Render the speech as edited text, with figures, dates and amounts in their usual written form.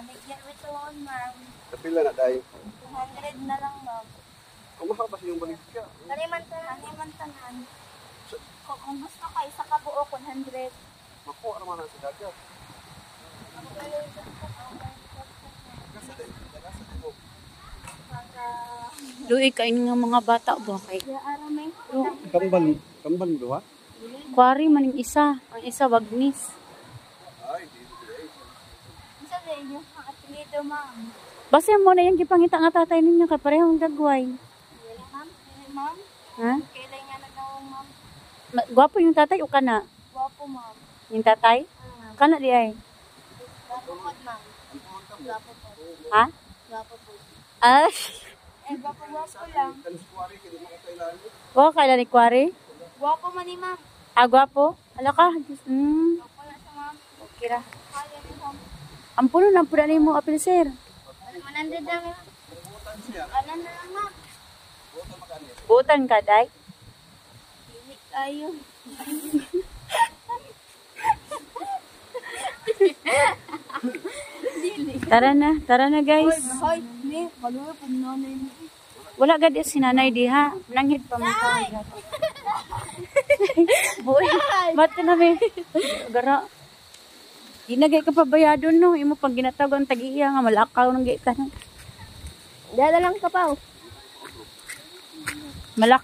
Bigyan ito on, ma'am. Kapila na tayo. 200 na lang, ma'am. Kumaha ba siyang balik ka? Kalimantanan. Kung gusto ka, isa ka buo, 100. Makuha naman ang sidagat. Luy kain nga mga bata ba kay Kambal doha? kwari man yung isa, ang isa wagnis. Ay, di. Isa din yung apelido, ma'am. Basta mo na yung gipangita nga tatay ninyo kay parehong gagway. Wala, ma'am. Ma'am, Ha? kailan nga nagawang, ma'am? Gwapo yung tatay o kana? Wapo, ma'am. Yung tatay? Kana di ay. Wapo po, ma'am. Wapo po. Ha? Wapo po. Ay. Wapo lang. Taniskwari, kini mga kailan. Wa kailan ni kwari? Wapo man ni, ma'am. Ah, gwapo? Ala ka. Wapo na siya, ma'am. Okay ra. Kaya ni, ma'am. Ampuno na pud ni mo apil sir. 100 na, ma'am. Ano na lang, ma'am? Butan ka day. Pili tayo. Tara na guys. Hoy, ni, maluwi po nanay mo. Wala gad si nanay di ha. Nanghid pa mo ka. Boy, mati na mi. Gara. Ginagay ka pa bayadon no. Imo pag ginatawag ang tag-iya nga malakaw nang gay ka. Dala lang ka pa. Malak